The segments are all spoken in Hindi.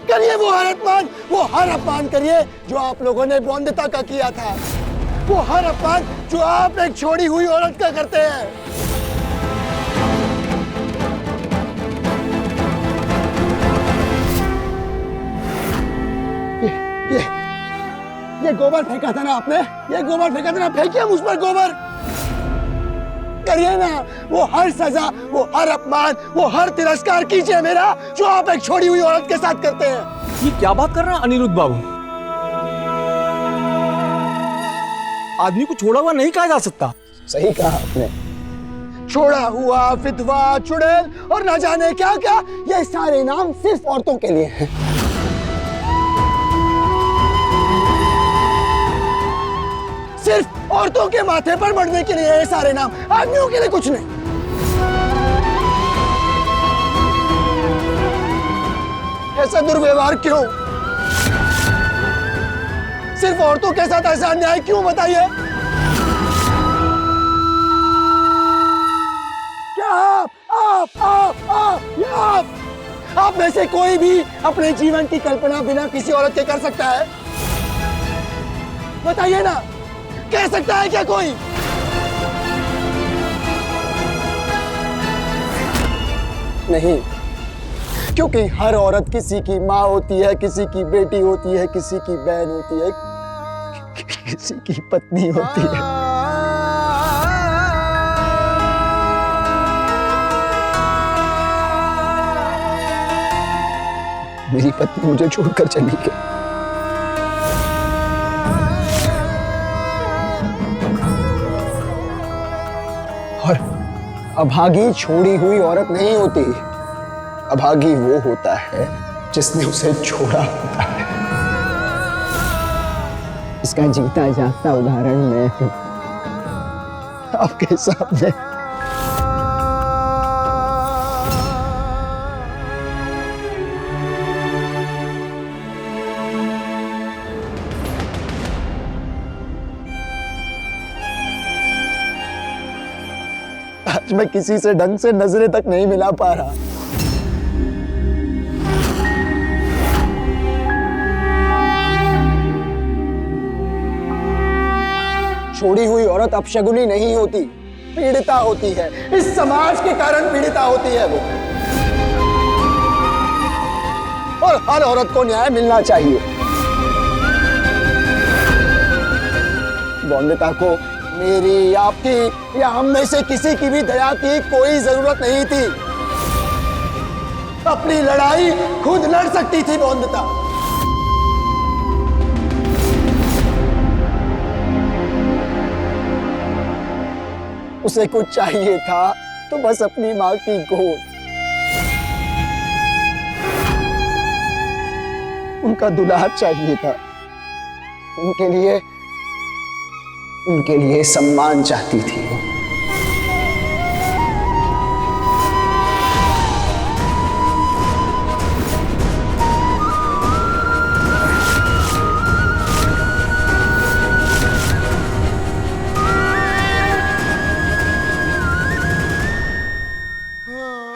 करिए वो हर अपमान करिए जो आप लोगों ने बॉन्दिता का किया था। वो हर अपमान जो आप एक छोड़ी हुई औरत का करते हैं। ये गोबर फेंका था ना आपने, ये गोबर फेंका था ना, फेंकिए मुझ पर गोबर। करिए ना वो हर सजा, वो हर अपमान, वो हर तिरस्कार कीजिए मेरा जो आप एक छोड़ी हुई औरत के साथ करते हैं। ये क्या बात कर रहे हैं अनिरुद्ध बाबू? आदमी को छोड़ा हुआ नहीं कहा जा सकता। सही कहा आपने, छोड़ा हुआ, विधवा, चुड़ैल और न जाने क्या क्या, ये सारे नाम सिर्फ औरतों के लिए हैं। सिर्फ औरतों के माथे पर बढ़ने के लिए ये सारे नाम, आदमियों के लिए कुछ नहीं। ऐसा दुर्व्यवहार क्यों? सिर्फ औरतों के साथ ऐसा अन्याय क्यों, बताइए? क्या आप में से कोई भी अपने जीवन की कल्पना बिना किसी औरत के कर सकता है? बताइए ना, कह सकता है क्या कोई? नहीं, क्योंकि हर औरत किसी की माँ होती है, किसी की बेटी होती है, किसी की बहन होती है, किसी की पत्नी होती है। मेरी पत्नी मुझे छोड़कर चली गई। और अभागी छोड़ी हुई औरत नहीं होती, अभागी वो होता है जिसने उसे छोड़ा होता है। इसका जीता जागता उदाहरण मैं हूं आपके सामने। आज मैं किसी से ढंग से नजरें तक नहीं मिला पा रहा। छोड़ी हुई औरत अपशगुनी नहीं होती, पीड़िता होती है। इस समाज के कारण पीड़िता होती है वो। और हर औरत को न्याय मिलना चाहिए। बॉन्दिता को मेरी, आपकी या हम में से किसी की भी दया की कोई जरूरत नहीं थी। अपनी लड़ाई खुद लड़ सकती थी बॉन्दिता। उसे कुछ चाहिए था तो बस अपनी मां की गोद, उनका दुलार चाहिए था। उनके लिए सम्मान चाहती थी वो।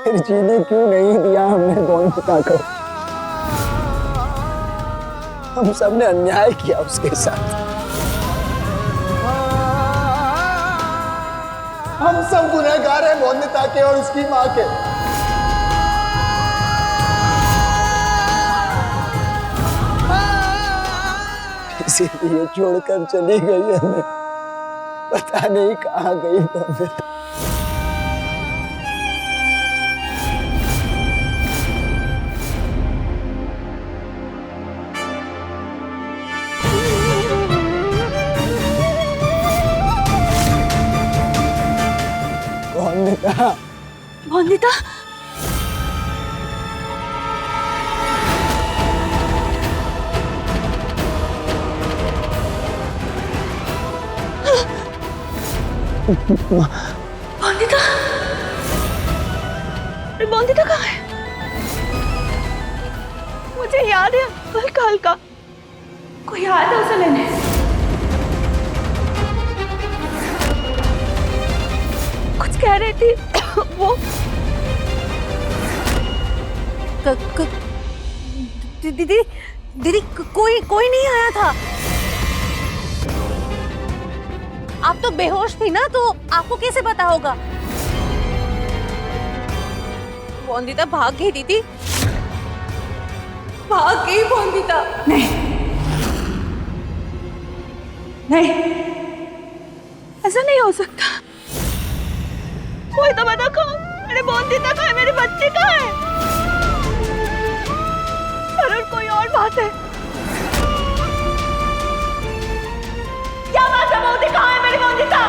फिर जीने क्यों नहीं दिया हमने बॉन्दिता को? हम सबने अन्याय किया उसके साथ। हम सब गुनहगार हैं बॉन्दिता के और उसकी मां के। इसीलिए छोड़कर चली गई हमें। पता नहीं कहां गई बॉन्दिता। बॉन्दिता, बॉन्दिता, बॉन्दिता कहाँ है? मुझे याद है हल्का हल्का कोई आया था उसे लेने। कुछ कह रही थी वो। दीदी दीदी कोई नहीं आया था। आप तो बेहोश थी ना, तो आपको कैसे पता होगा? वंदिता भाग गई दीदी, भाग गई वंदिता। नहीं नहीं, ऐसा नहीं हो सकता। कोई तो बता कौन, मेरे वंदिता कहाँ है, मेरे बच्चे कहाँ है? जरूर कोई और बात है। क्या बात है? मोदी कहाँ है मेरी वंदिता?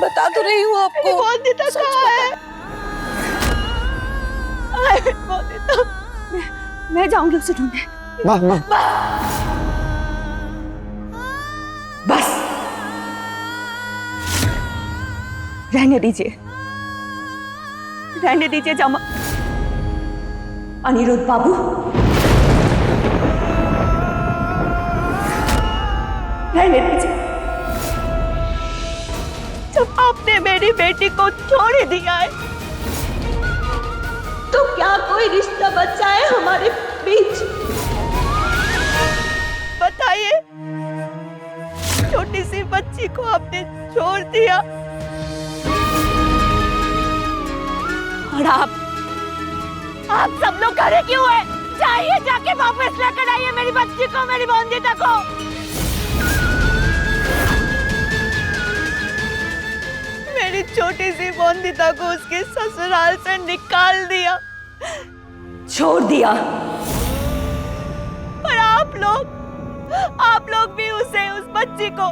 बता तो रही हूँ आपको। वंदिता कहाँ है? वंदिता, मैं जाऊंगी उसे ढूंढने। माँ बस रहने दीजिए, रहने दीजिए जामा। अनिरुद्ध बाबू, रहने दीजिए। जब आपने मेरी बेटी को छोड़ ही दिया है, तो क्या कोई रिश्ता बचा है हमारे बीच? बताइए। छोटी सी बच्ची को आपने छोड़ दिया, और आप सब लोग खड़े क्यों हैं? जाइए, जाके वापस लेकर आइए मेरी बच्ची को, मेरी वंदिता को। मेरी छोटी सी वंदिता को उसके ससुराल से निकाल दिया, छोड़ दिया। पर आप लोग भी उसे, उस बच्ची को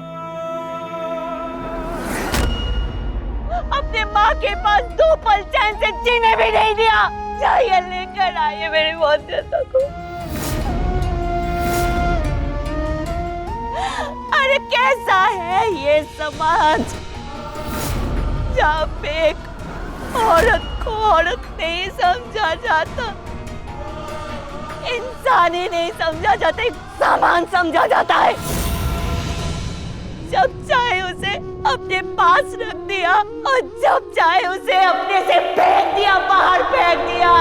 अपने माँ के पास 2 पल चैन से जीने भी नहीं दिया। जाइए, लेकर आइए मेरी वंदिता को। अरे कैसा है ये समाज, जहाँ पे एक औरत को औरत नहीं समझा जाता, इंसान ही नहीं समझा जाता, एक सामान समझा जाता है। जब चाहे उसे अपने पास रख दिया, और जब चाहे उसे अपने से फेंक दिया, बाहर फेंक दिया।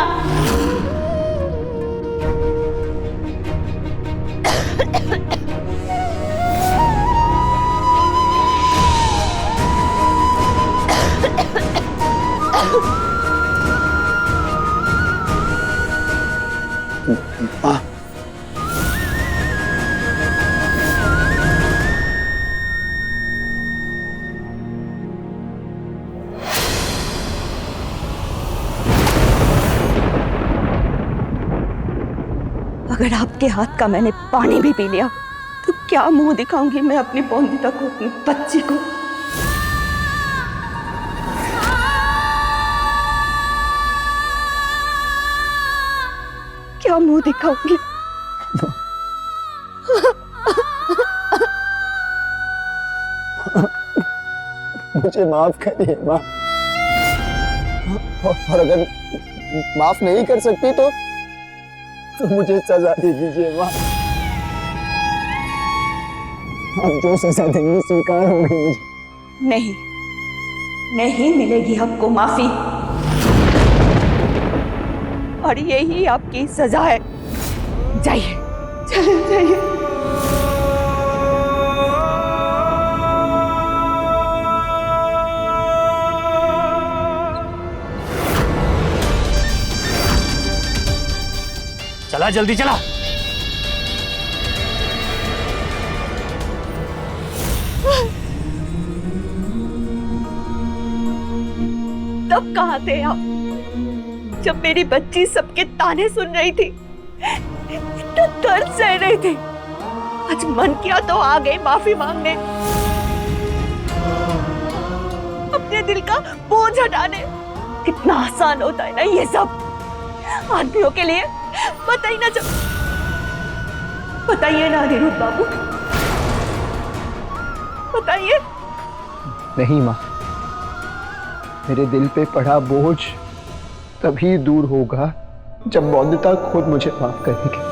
माँ अगर आपके हाथ का मैंने पानी भी पी लिया, तो क्या मुंह दिखाऊंगी मैं अपनी वंदिता को, अपनी बच्ची को? क्या मुंह दिखाऊंगी? मुझे माफ करिए माँ, और अगर माफ नहीं कर सकती तो मुझे सजा दे दीजिए माँ। आप जो सजा देंगी स्वीकार होगी मुझे। नहीं, नहीं मिलेगी आपको माफी, और यही आपकी सजा है। जाइए, चले जाइए। चला जल्दी चला। तब कहाँ थे आप, जब मेरी बच्ची सबके ताने सुन रही थी, इतना दर्द सह रही थी? आज मन किया तो आ गए माफी मांगने, अपने दिल का बोझ हटाने। कितना आसान होता है ना ये सब आदमियों के लिए। बताइए ना, बताइए ना अनिरुद्ध बाबू, बताइए। नहीं माँ, मेरे दिल पे पड़ा बोझ तभी दूर होगा जब वंदिता खुद मुझे माफ करेगी।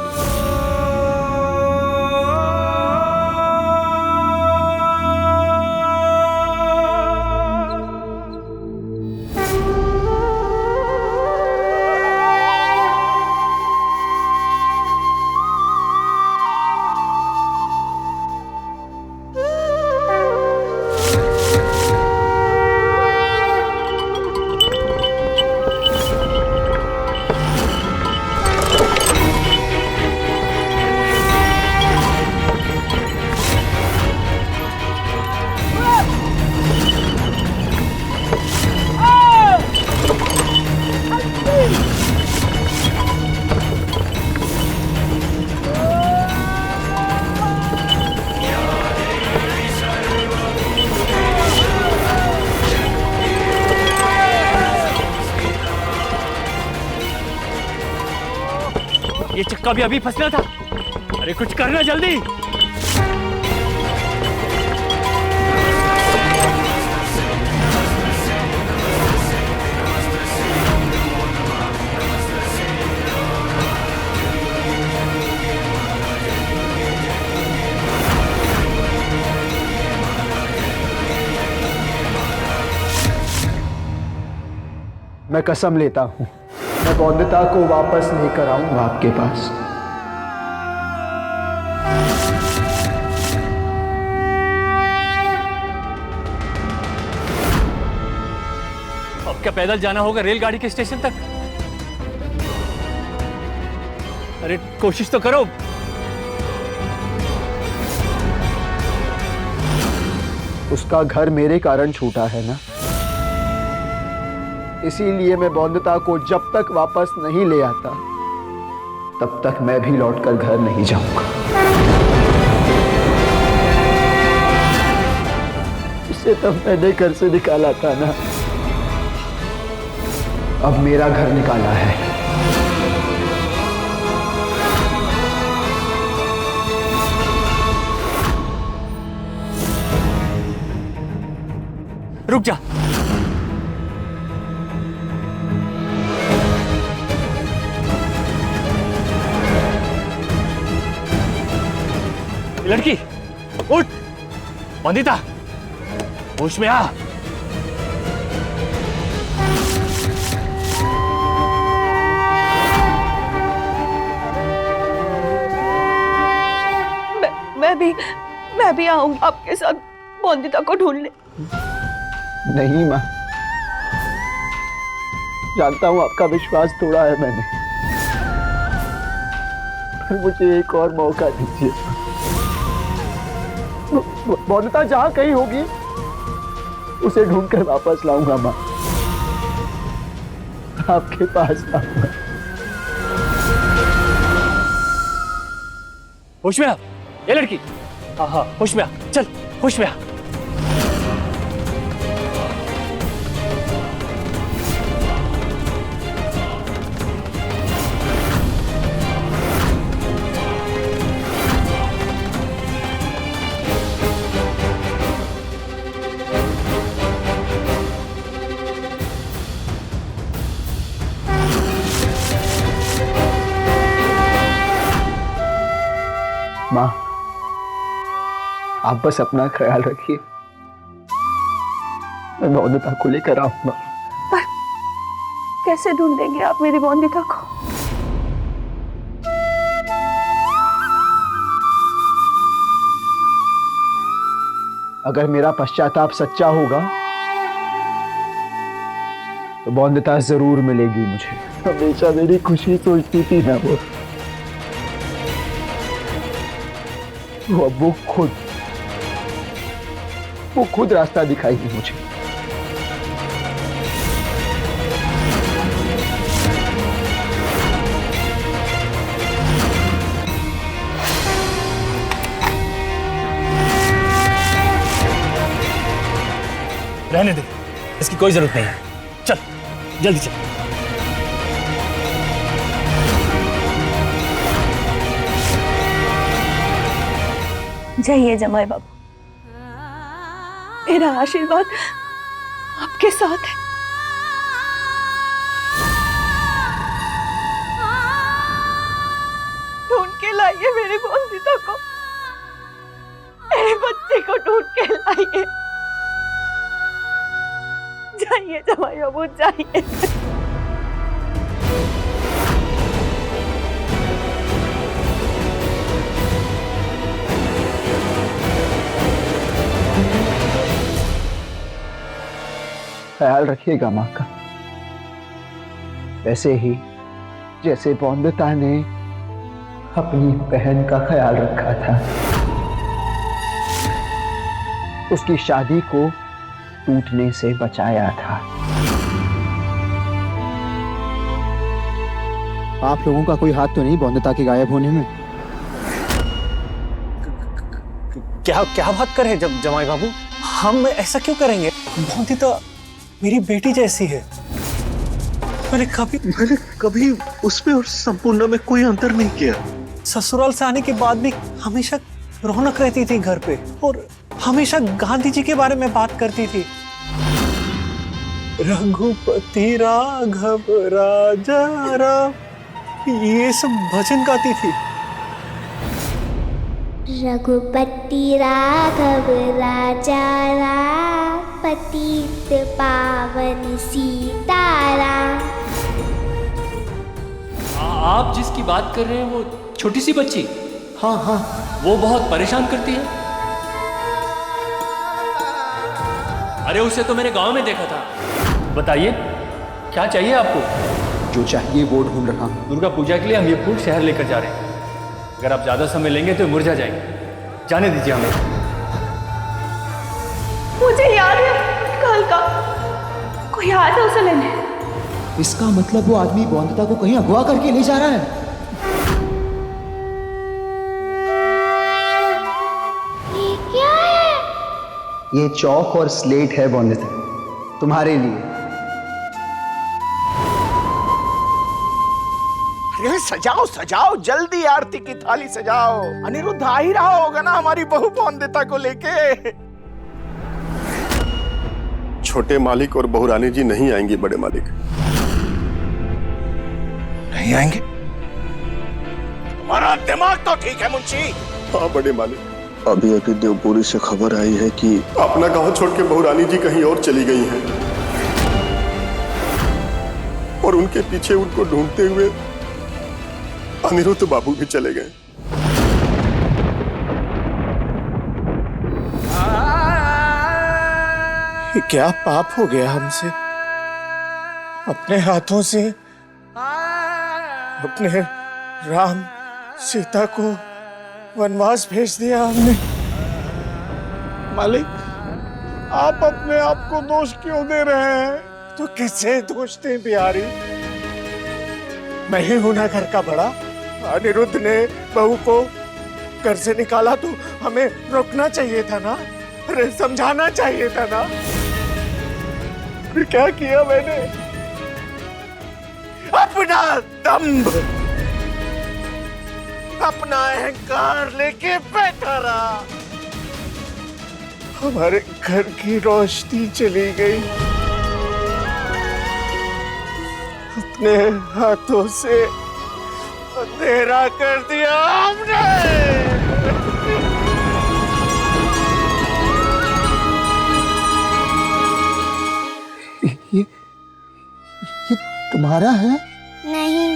ये चक्का भी अभी फंसना था। अरे कुछ करना जल्दी। मैं कसम लेता हूं, मैं बौद्धता को वापस लेकर आऊंगा आपके पास। अब क्या पैदल जाना होगा रेलगाड़ी के स्टेशन तक? अरे कोशिश तो करो। उसका घर मेरे कारण छूटा है ना, इसीलिए मैं बौद्धता को जब तक वापस नहीं ले आता तब तक मैं भी लौटकर घर नहीं जाऊंगा। उसे तब मैंने घर से निकाला था ना, अब मेरा घर निकाला है। रुक जा। लड़की उठ। वंदिता होश में आ। मैं भी आऊंगी आपके साथ वंदिता को ढूंढने। नहीं माँ, जानता हूं आपका विश्वास तोड़ा है मैंने, पर मुझे एक और मौका दीजिए। बौद्धता जहां कहीं होगी उसे ढूंढकर वापस लाऊंगा माँ, आपके पास आऊंगा। होश में आ। ये लड़की, हाँ हाँ होश में आ, चल होश में आ। माँ, आप बस अपना ख्याल रखिए, मैं बौद्धता को लेकर आऊंगा। पर कैसे ढूंढेंगे आप मेरी वंदिता को? अगर मेरा पश्चाताप सच्चा होगा तो बौद्धता जरूर मिलेगी मुझे। हमेशा मेरी खुशी सोचती थी ना वो, अब वो खुद रास्ता दिखाएगी मुझे। रहने दे, इसकी कोई जरूरत नहीं है। चल जल्दी चल। जाइए जमाई बाबू, मेरा आशीर्वाद आपके साथ है। ढूंढ के लाइए मेरी वंदिता को, मेरे बच्चे को ढूंढ के लाइए। जाइए जमाई बाबू जाइए। ख्याल रखिएगा माँ का, वैसे ही जैसे बौद्धता ने अपनी बहन का ख्याल रखा था, उसकी शादी को टूटने से बचाया था। आप लोगों का कोई हाथ तो नहीं बौद्धता के गायब होने में? क्या क्या बात कर रहे हैं जब जमाई बाबू, हम ऐसा क्यों करेंगे? बौद्धता मेरी बेटी जैसी है, मैंने कभी उसमें और संपूर्ण में कोई अंतर नहीं किया। ससुराल से आने के बाद भी हमेशा रौनक रहती थी घर पे और हमेशा गांधी जी के बारे में बात करती थी। रघुपति राघव राजा राम, ये सब भजन गाती थी। रघुपति राघव राजा राम, पतित पावन सीताराम। आप जिसकी बात कर रहे हैं वो छोटी सी बच्ची? हाँ हाँ, वो बहुत परेशान करती है। अरे उसे तो मैंने गांव में देखा था। बताइए क्या चाहिए आपको? जो चाहिए वो ढूंढ रहा हूँ। दुर्गा पूजा के लिए हम ये फूल शहर लेकर जा रहे हैं। अगर आप ज्यादा समय लेंगे तो मुरझा जाएंगे। जाने दीजिए हमें। मुझे याद है कल का कोई आया था उसे लेने। इसका मतलब वो आदमी गोविंदा को कहीं अगवा करके ले जा रहा है। ये क्या है? ये चौक और स्लेट है गोविंदा, तुम्हारे लिए। अरे सजाओ सजाओ, जल्दी आरती की थाली सजाओ। अनिरुद्ध आ ही रहा होगा ना हमारी बहू बौंदिता को लेके। छोटे मालिक और बहुरानी जी नहीं आएंगी बड़े मालिक। नहीं आएंगे? तुम्हारा दिमाग तो ठीक है मुंशी। हाँ बड़े मालिक, अभी देवपुरी से खबर आई है कि अपना गांव छोड़ के बहुरानी जी कहीं और चली गई हैं और उनके पीछे उनको ढूंढते हुए अनिरुद्ध बाबू भी चले गए। क्या पाप हो गया हमसे? अपने हाथों से अपने राम सीता को वनवास भेज दिया हमने। मालिक, आप अपने आप को दोष क्यों दे रहे हैं? तो किसे दोष दें बिहारी? मैं ही हूं ना घर का बड़ा। अनिरुद्ध ने बहू को घर से निकाला तो हमें रोकना चाहिए था ना, अरे समझाना चाहिए था ना। फिर क्या किया मैंने? अपना दंभ, अपना अहंकार लेके बैठा रहा। हमारे घर की रोशनी चली गई। अपने हाथों से अंधेरा कर दिया हमने। ये तुम्हारा है? नहीं,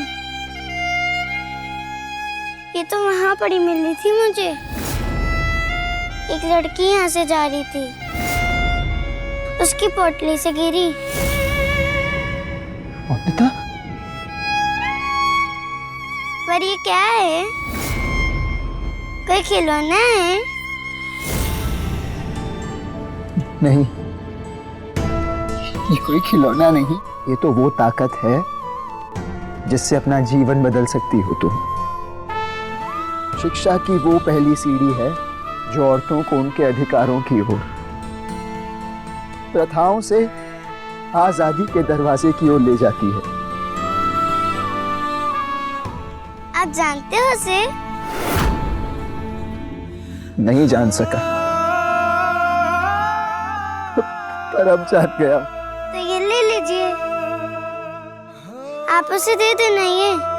ये तो वहां पड़ी मिली थी मुझे। एक लड़की यहाँ से जा रही थी, उसकी पोटली से गिरी। गोविंदा, पर ये क्या है? कोई खिलौना है? नहीं, ये कोई खिलौना नहीं। ये तो वो ताकत है जिससे अपना जीवन बदल सकती हो तुम। शिक्षा की वो पहली सीढ़ी है जो औरतों को उनके अधिकारों की ओर, प्रथाओं से आजादी के दरवाजे की ओर ले जाती है। आप जानते हो उसे? नहीं जान सका, पर अब जान गया। तो ये ले लीजिए, आप उसे दे देना ये।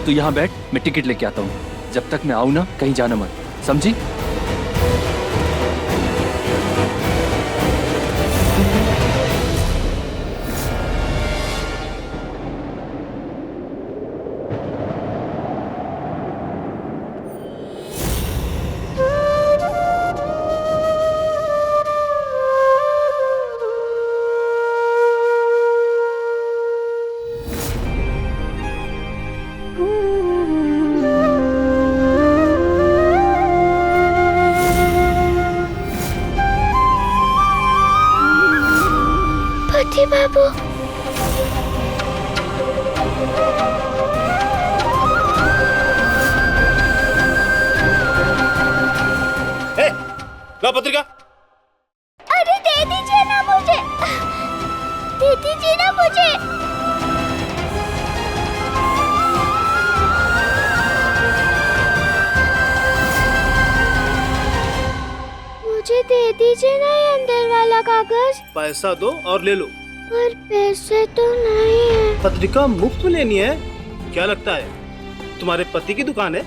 तो यहाँ बैठ, मैं टिकट लेके आता हूँ। जब तक मैं आऊँ ना, कहीं जाना मत, समझी? बाबू। लो पत्रिका। अरे दे दीजिए ना मुझे, दे दीजिए ना मुझे। मुझे दे दीजिए ना ये अंदर वाला कागज। पैसा दो और ले लो। पर पैसे तो नहीं है। पत्रिका मुफ्त में लेनी है? क्या लगता है तुम्हारे पति की दुकान है?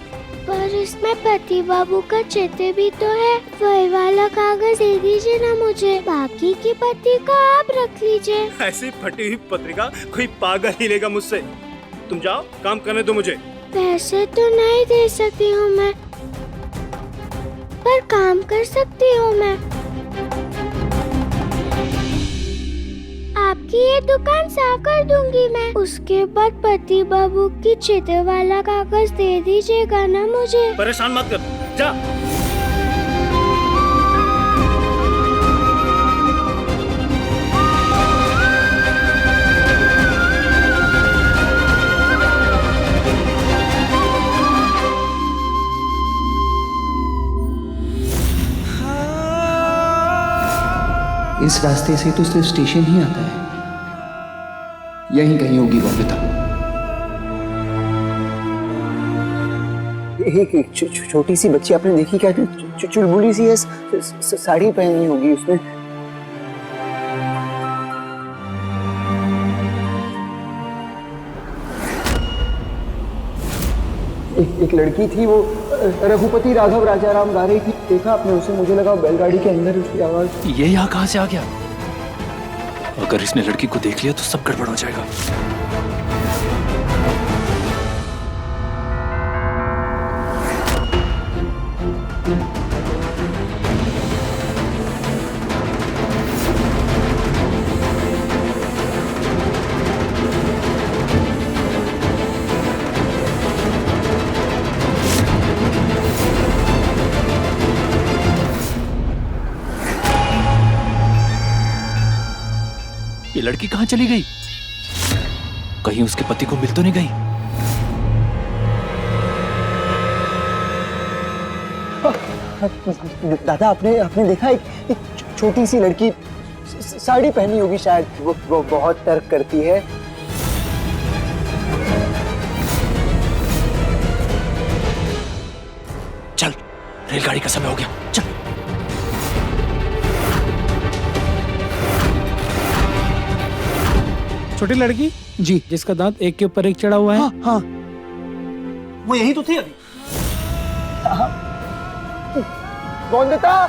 पर इसमें पति बाबू का चित्र भी तो है। वही वाला कागज दे दीजिए ना मुझे, बाकी की पति का आप रख लीजिए। ऐसी फटी हुई पत्रिका कोई पागल ही लेगा मुझसे। तुम जाओ, काम करने दो मुझे। पैसे तो नहीं दे सकती हूँ मैं, पर काम कर सकती हूँ मैं। आपकी ये दुकान साफ कर दूंगी मैं। उसके बाद पति बाबू की चित्र वाला कागज दे दीजिएगा ना मुझे। परेशान मत कर, जा। इस रास्ते से तो सिर्फ स्टेशन ही आता है। यहीं कहीं होगी वंदिता। एक छोटी सी बच्ची आपने देखी क्या? चुलबुली सी है, साड़ी पहनी होगी उसने। एक लड़की थी, वो रघुपति राघव राजाराम गा रही थी। देखा आपने उसे? मुझे लगा बैलगाड़ी के अंदर उसकी आवाज। ये यहाँ कहाँ से आ गया? अगर इसने लड़की को देख लिया तो सब गड़बड़ हो जाएगा। ये लड़की कहाँ चली गई? कहीं उसके पति को मिल तो नहीं गई? दादा आपने देखा एक छोटी सी लड़की साड़ी पहनी होगी शायद। वो बहुत तर्क करती है। चल, रेलगाड़ी का समय हो गया, चल। छोटी लड़की जी, जिसका दांत एक के ऊपर एक चढ़ा हुआ है। हाँ हाँ, वो यही तो थी अभी। वंदिता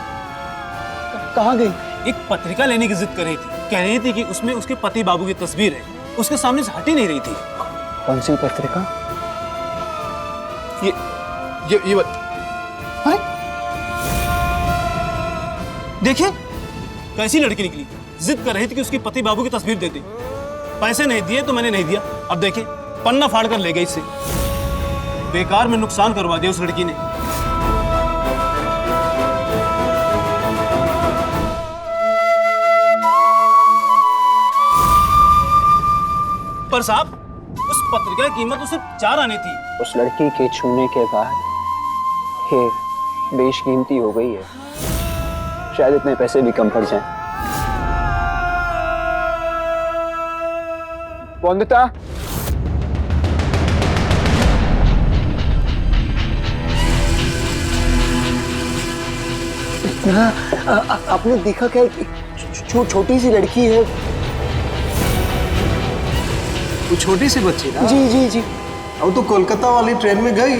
कहाँ गई? एक पत्रिका लेने की जिद कर रही थी। कह रही थी कि उसमें उसके पति बाबू की तस्वीर है। उसके सामने से हट ही नहीं रही थी। कौन सी पत्रिका? ये देखिए कैसी लड़की निकली। जिद कर रही थी कि उसके पति बाबू की तस्वीर दे दे। पैसे नहीं दिए तो मैंने नहीं दिया। अब देखिए पन्ना फाड़ कर ले गई इससे। बेकार में नुकसान करवा दिया उस लड़की ने। पर साहब, उस पत्रिका की कीमत तो सिर्फ 4 आने थी। उस लड़की के छूने के बाद ये बेशकीमती हो गई है। शायद इतने पैसे भी कम पड़ जाएं। वंदिता, आपने देखा क्या? छोटी सी लड़की है। वो छोटी सी बच्ची ना? जी जी जी। अब तो कोलकाता वाली ट्रेन में गई।